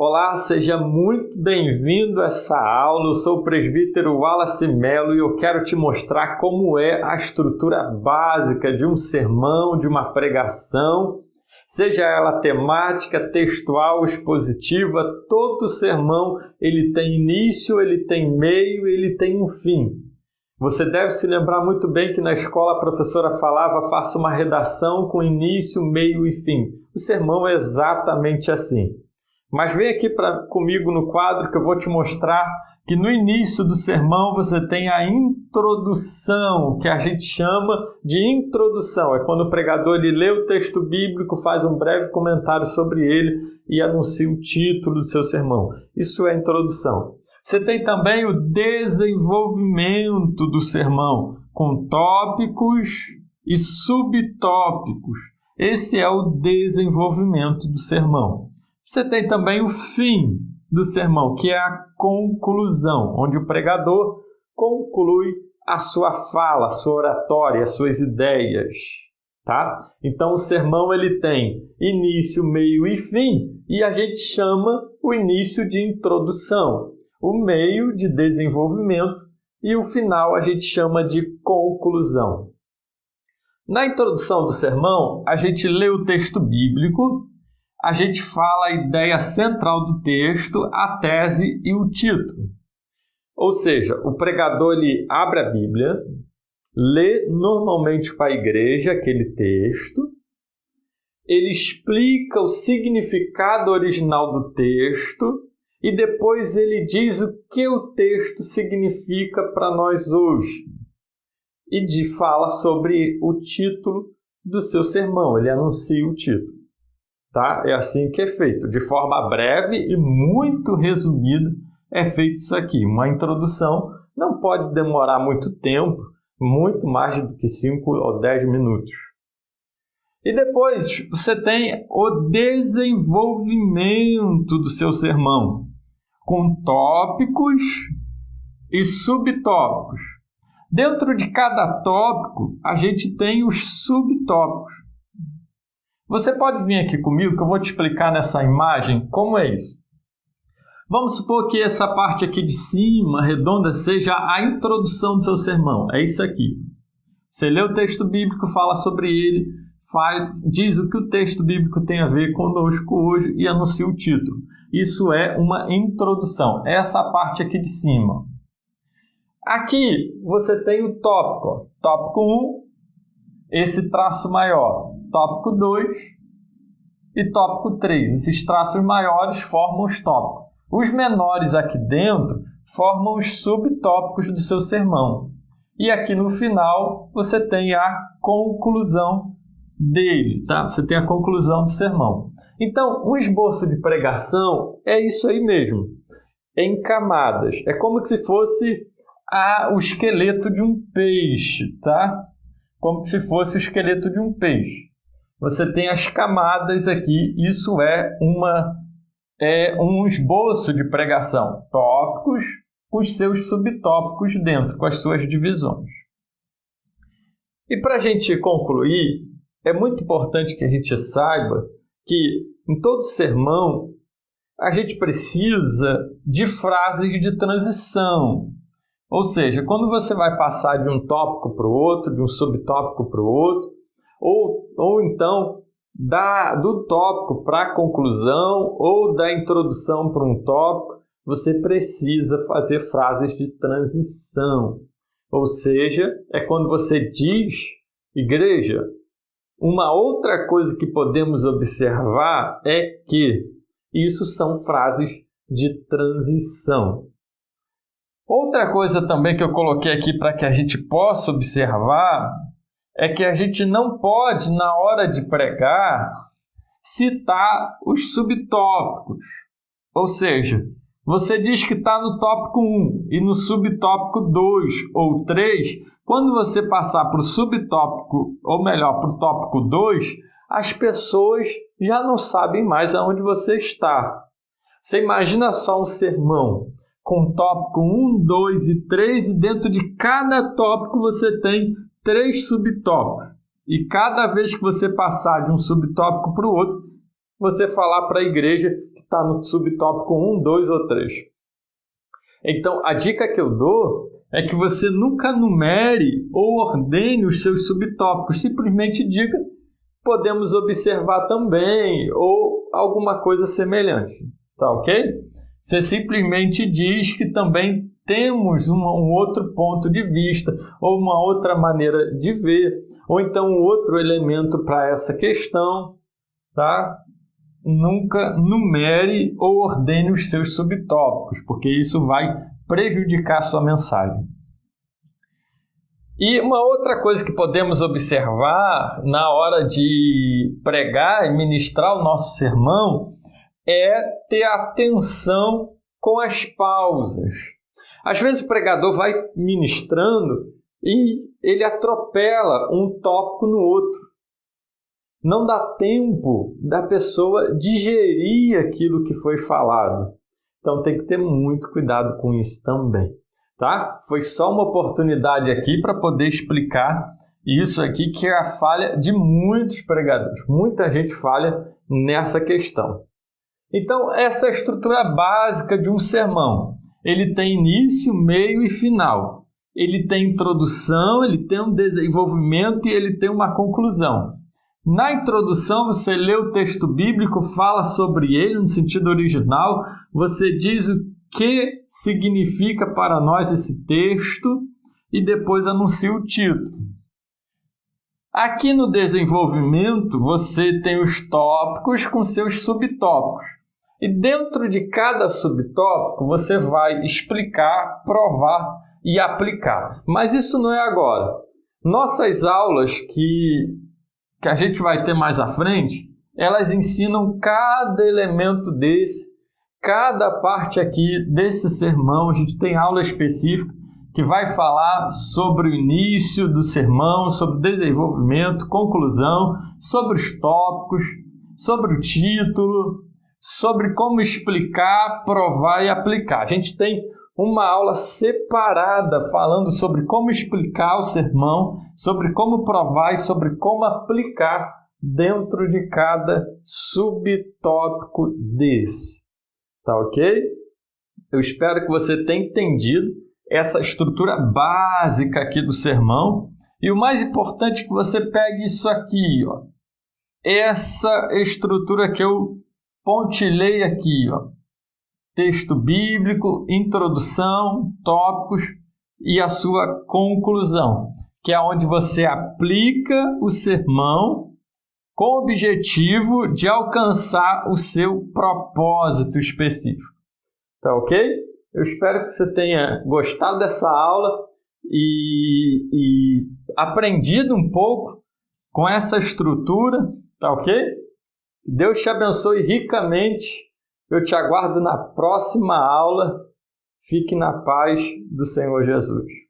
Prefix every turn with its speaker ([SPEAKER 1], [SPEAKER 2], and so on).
[SPEAKER 1] Olá, seja muito bem-vindo a essa aula. Eu sou o presbítero Wallace Melo e eu quero te mostrar como é a estrutura básica de um sermão, de uma pregação, seja ela temática, textual, expositiva. Todo sermão ele tem início, ele tem meio, ele tem um fim. Você deve se lembrar muito bem que na escola a professora falava: faça uma redação com início, meio e fim. O sermão é exatamente assim. Mas vem aqui comigo no quadro que eu vou te mostrar que no início do sermão você tem a introdução, que a gente chama de introdução. É quando o pregador ele lê o texto bíblico, faz um breve comentário sobre ele e anuncia o título do seu sermão. Isso é a introdução. Você tem também o desenvolvimento do sermão, com tópicos e subtópicos. Esse é o desenvolvimento do sermão. Você tem também o fim do sermão, que é a conclusão, onde o pregador conclui a sua fala, a sua oratória, as suas ideias. Tá? Então o sermão ele tem início, meio e fim, e a gente chama o início de introdução, o meio de desenvolvimento e o final a gente chama de conclusão. Na introdução do sermão, a gente lê o texto bíblico, a gente fala a ideia central do texto, a tese e o título. Ou seja, o pregador ele abre a Bíblia, lê normalmente para a igreja aquele texto, ele explica o significado original do texto e depois ele diz o que o texto significa para nós hoje. E fala sobre o título do seu sermão, ele anuncia o título. Tá? É assim que é feito, de forma breve e muito resumida é feito isso aqui. Uma introdução não pode demorar muito tempo, muito mais do que 5 ou 10 minutos. E depois você tem o desenvolvimento do seu sermão, com tópicos e subtópicos. Dentro de cada tópico, a gente tem os subtópicos. Você pode vir aqui comigo que eu vou te explicar nessa imagem como é isso. Vamos supor que essa parte aqui de cima, redonda, seja a introdução do seu sermão. É isso aqui. Você lê o texto bíblico, fala sobre ele, diz o que o texto bíblico tem a ver conosco hoje e anuncia o título. Isso é uma introdução. Essa parte aqui de cima. Aqui você tem o tópico. Ó. Tópico 1, esse traço maior. Tópico 2 e tópico 3. Esses traços maiores formam os tópicos. Os menores aqui dentro formam os subtópicos do seu sermão. E aqui no final você tem a conclusão dele, tá? Você tem a conclusão do sermão. Então, um esboço de pregação é isso aí mesmo. É em camadas. É como se fosse o esqueleto de um peixe, tá? Como se fosse o esqueleto de um peixe. Você tem as camadas aqui, isso é um esboço de pregação. Tópicos com os seus subtópicos dentro, com as suas divisões. E para a gente concluir, é muito importante que a gente saiba que em todo sermão a gente precisa de frases de transição. Ou seja, quando você vai passar de um tópico para o outro, de um subtópico para o outro, ou então do tópico para a conclusão ou da introdução para um tópico, você precisa fazer frases de transição. Ou seja, é quando você diz, igreja, uma outra coisa que podemos observar é que isso são frases de transição. Outra coisa também que eu coloquei aqui para que a gente possa observar é que a gente não pode, na hora de pregar, citar os subtópicos. Ou seja, você diz que está no tópico 1 e no subtópico 2 ou 3, quando você passar para o subtópico, ou melhor, para o tópico 2, as pessoas já não sabem mais aonde você está. Você imagina só um sermão com tópico 1, 2 e 3, e dentro de cada tópico você tem 3 subtópicos. E cada vez que você passar de um subtópico para o outro, você falar para a igreja que está no subtópico 1, 2 ou 3. Então, a dica que eu dou é que você nunca numere ou ordene os seus subtópicos. Simplesmente diga, podemos observar também, ou alguma coisa semelhante. Tá ok? Você simplesmente diz que também temos um outro ponto de vista, ou uma outra maneira de ver, ou então um outro elemento para essa questão. Tá? Nunca numere ou ordene os seus subtópicos, porque isso vai prejudicar a sua mensagem. E uma outra coisa que podemos observar na hora de pregar e ministrar o nosso sermão é ter atenção com as pausas. Às vezes o pregador vai ministrando e ele atropela um tópico no outro. Não dá tempo da pessoa digerir aquilo que foi falado. Então tem que ter muito cuidado com isso também. Tá? Foi só uma oportunidade aqui para poder explicar isso aqui, que é a falha de muitos pregadores. Muita gente falha nessa questão. Então, essa é a estrutura básica de um sermão. Ele tem início, meio e final. Ele tem introdução, ele tem um desenvolvimento e ele tem uma conclusão. Na introdução, você lê o texto bíblico, fala sobre ele no sentido original, você diz o que significa para nós esse texto e depois anuncia o título. Aqui no desenvolvimento, você tem os tópicos com seus subtópicos. E dentro de cada subtópico, você vai explicar, provar e aplicar. Mas isso não é agora. Nossas aulas que a gente vai ter mais à frente, elas ensinam cada elemento desse, cada parte aqui desse sermão. A gente tem aula específica que vai falar sobre o início do sermão, sobre o desenvolvimento, conclusão, sobre os tópicos, sobre o título, sobre como explicar, provar e aplicar. A gente tem uma aula separada falando sobre como explicar o sermão, sobre como provar e sobre como aplicar dentro de cada subtópico desse. Tá ok? Eu espero que você tenha entendido essa estrutura básica aqui do sermão. E o mais importante é que você pegue isso aqui, ó. Essa estrutura que eu pontilhei aqui, ó. Texto bíblico, introdução, tópicos e a sua conclusão, que é onde você aplica o sermão com o objetivo de alcançar o seu propósito específico. Tá ok? Eu espero que você tenha gostado dessa aula e aprendido um pouco com essa estrutura, tá ok? Deus te abençoe ricamente. Eu te aguardo na próxima aula. Fique na paz do Senhor Jesus.